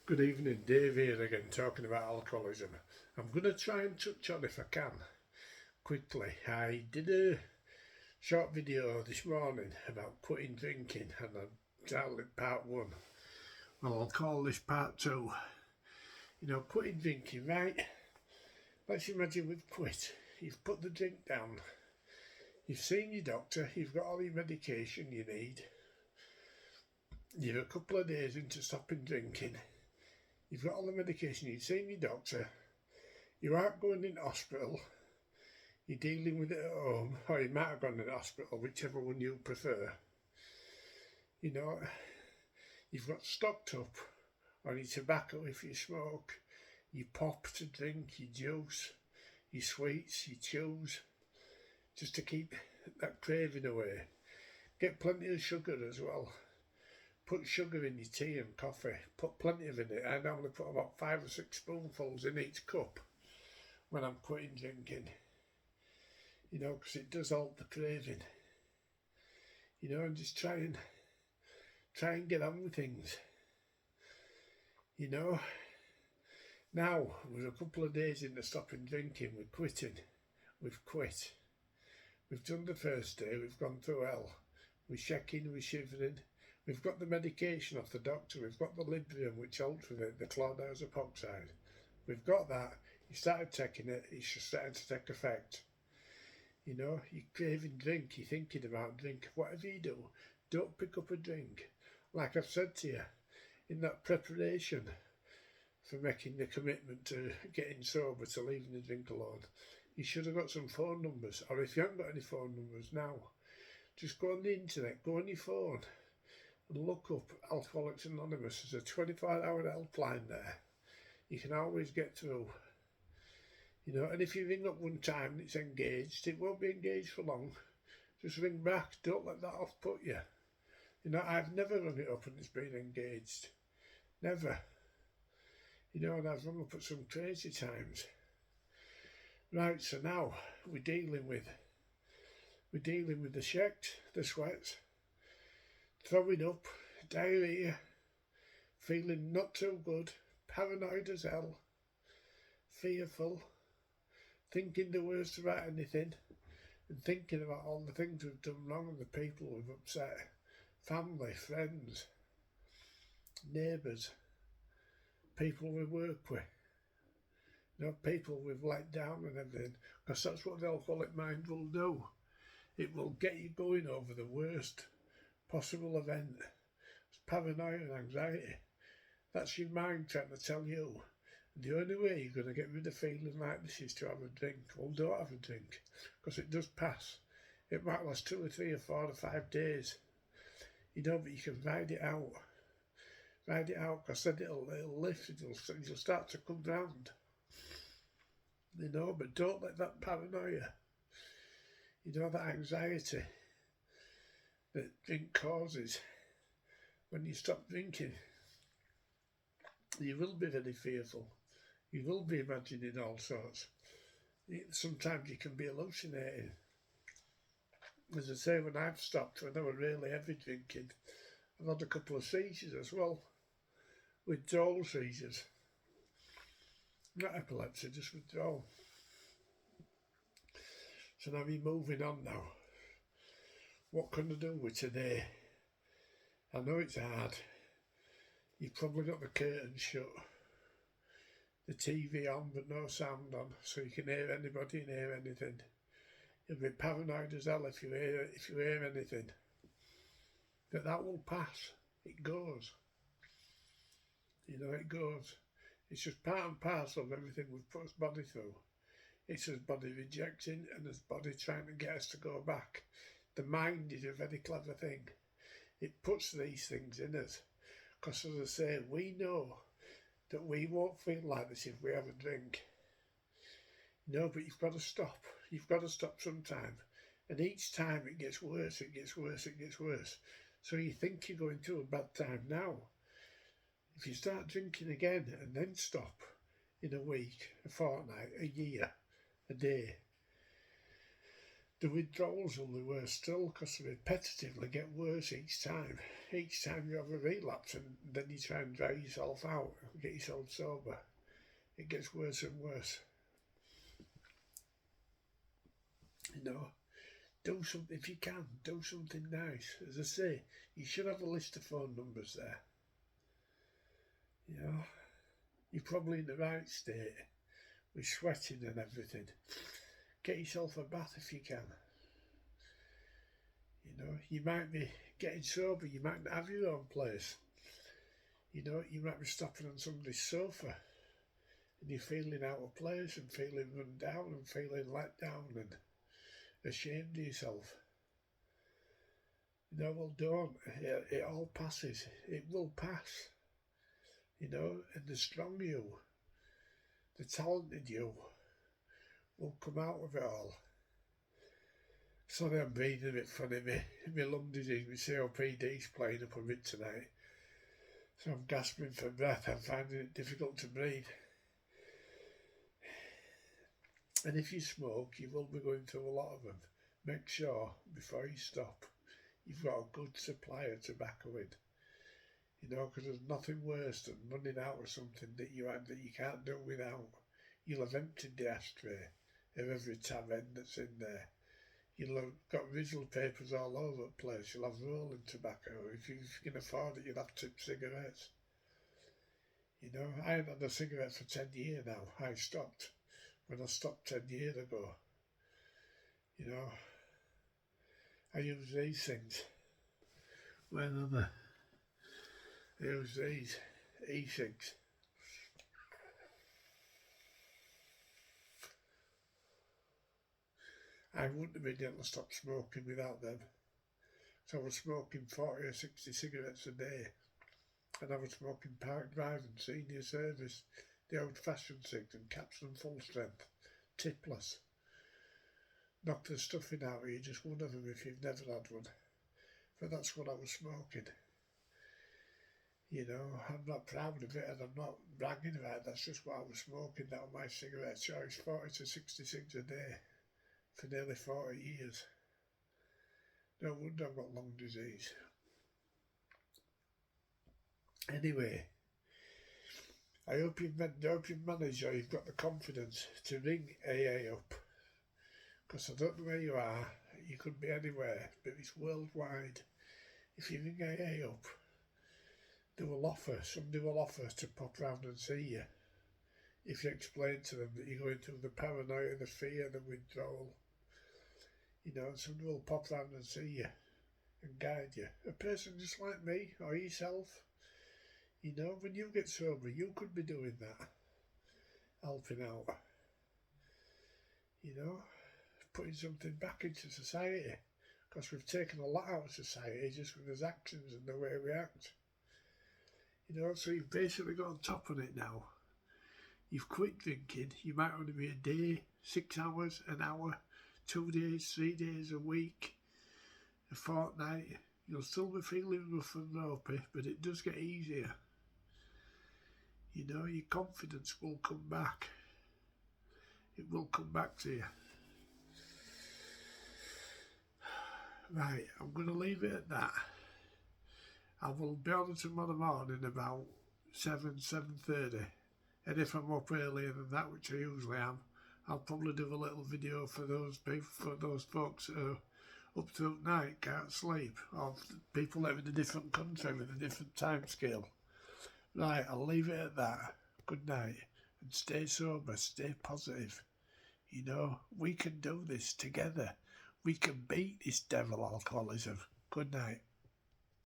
Good evening, Dave here again, talking about alcoholism. I'm going to try and touch on, if I can, quickly. I did a short video this morning about quitting drinking, and I titled it part 1. Well, I'll call this part 2. Quitting drinking, right? Let's imagine we've quit. You've put the drink down. You've seen your doctor. You've got all your medication you need. You're a couple of days into stopping drinking. You've got all the medication, you've seen your doctor, you aren't going in hospital, you're dealing with it at home, or you might have gone in hospital, whichever one you prefer. You've got stocked up on your tobacco if you smoke, your pop to drink, your juice, your sweets, your chews, just to keep that craving away. Get plenty of sugar as well. Put sugar in your tea and coffee. Put plenty of it in it. I normally put about 5 or 6 spoonfuls in each cup when I'm quitting drinking. Because it does halt the craving. And just try and get on with things. Now we're a couple of days into stopping drinking. We're quitting. We've quit. We've done the first day. We've gone through hell. We're shaking. We're shivering. We've got the medication off the doctor. We've got the Librium, which helps with it, the chlordiazepoxide. We've got that. You started taking it. It's just starting to take effect. You're craving drink. You're thinking about drink. Whatever you do, don't pick up a drink. Like I've said to you, in that preparation for making the commitment to getting sober, to leaving the drink alone, you should have got some phone numbers. Or if you haven't got any phone numbers now, just go on the internet, go on your phone, and look up Alcoholics Anonymous. There's a 24-hour helpline there. You can always get through. And if you ring up one time and it's engaged, it won't be engaged for long. Just ring back. Don't let that off put you. I've never rung it up and it's been engaged. Never. And I've rung up at some crazy times. Right, so now we're dealing with the shakes, the sweats, throwing up, diarrhea, feeling not too good, paranoid as hell, fearful, thinking the worst about anything, and thinking about all the things we've done wrong and the people we've upset, family, friends, neighbours, people we work with, people we've let down and everything, because that's what the alcoholic mind will do. It will get you going over the worst possible event. It's paranoia and anxiety. That's your mind trying to tell you the only way you're going to get rid of feeling like this is to have a drink. Well, don't have a drink, because it does pass. It might last 2 or 3 or 4 or 5 days. But you can ride it out. Ride it out, because then it'll lift, you'll start to come round. But don't let that paranoia, that anxiety that drink causes, when you stop drinking, you will be very fearful. You will be imagining all sorts. Sometimes you can be hallucinating. As I say, when I've stopped, when I was really heavy drinking, I've had a couple of seizures as well. Withdrawal seizures. Not epilepsy, just withdrawal. So now we're moving on now. What can I do with today? I know it's hard. You've probably got the curtains shut, the TV on but no sound on, so you can hear anybody and hear anything. You'll be paranoid as hell if you hear anything. But that will pass. It goes. It goes. It's just part and parcel of everything we've put his body through. It's his body rejecting and his body trying to get us to go back. The mind is a very clever thing. It puts these things in us. Because as I say, we know that we won't feel like this if we have a drink. But you've got to stop. You've got to stop sometime. And each time it gets worse, it gets worse, it gets worse. So you think you're going through a bad time now. If you start drinking again and then stop in a week, a fortnight, a year, a day, the withdrawals will be worse still, because they repetitively get worse each time. Each time you have a relapse, and then you try and dry yourself out. get yourself sober. It gets worse and worse. You know, do something, if you can, do something nice. As I say, you should have a list of phone numbers there. You know, you're probably in the right state with sweating and everything. Get yourself a bath if you can. You know, you might be getting sober, you might not have your own place. You know, you might be stopping on somebody's sofa and you're feeling out of place and feeling run down and feeling let down and ashamed of yourself. You know, well, don't. It all passes. It will pass. You know, and the strong you, the talented you, will come out of it all. Sorry I'm being a bit funny. My lung disease, my COPD's playing up a bit tonight. So I'm gasping for breath. I'm finding it difficult to breathe. And if you smoke, you will be going through a lot of them. Make sure, before you stop, you've got a good supply of tobacco in. You know, because there's nothing worse than running out of something that you can't do without. You'll have emptied the ashtray of every tab end that's in there. You'll have got visual papers all over the place. You'll have rolling tobacco. If you can afford it, you'll have tip cigarettes. You know, I haven't had a cigarette for 10 years now. I stopped when I stopped 10 years ago. You know, I use these things. Where are they? I use these e-cigs. I wouldn't have been able to stop smoking without them. So I was smoking 40 or 60 cigarettes a day. And I was smoking Park Drive and Senior Service, the old-fashioned cigs and Capsule full strength, tipless. Knock the stuffing out of you, just one of them if you've never had one. But that's what I was smoking. You know, I'm not proud of it and I'm not bragging about it. That's just what I was smoking. That was my cigarette choice, 40 to 60 cigs a day for nearly 40 years. No wonder I've got lung disease. Anyway, I hope you've managed, or you've got the confidence to ring AA up. Because I don't know where you are, you could be anywhere, but it's worldwide. If you ring AA up, somebody will offer to pop round and see you. If you explain to them that you're going through the paranoia, the fear, the withdrawal, you know, somebody will pop round and see you and guide you. A person just like me or yourself, you know, when you get sober, you could be doing that, helping out, you know, putting something back into society, because we've taken a lot out of society just with his actions and the way we act. You know, so you've basically got on top of it now. You've quit drinking. You might only be a day, 6 hours, an hour, 2 days, 3 days, a week, a fortnight. You'll still be feeling rough and ropey, but it does get easier. You know, your confidence will come back. It will come back to you. Right, I'm going to leave it at that. I will be on tomorrow morning about 7:30. And if I'm up earlier than that, which I usually am, I'll probably do a little video for those people, for those folks that are up till night, can't sleep, or people that are in a different country with a different time scale. Right, I'll leave it at that. Good night, and stay sober, stay positive. You know, we can do this together. We can beat this devil alcoholism. Good night.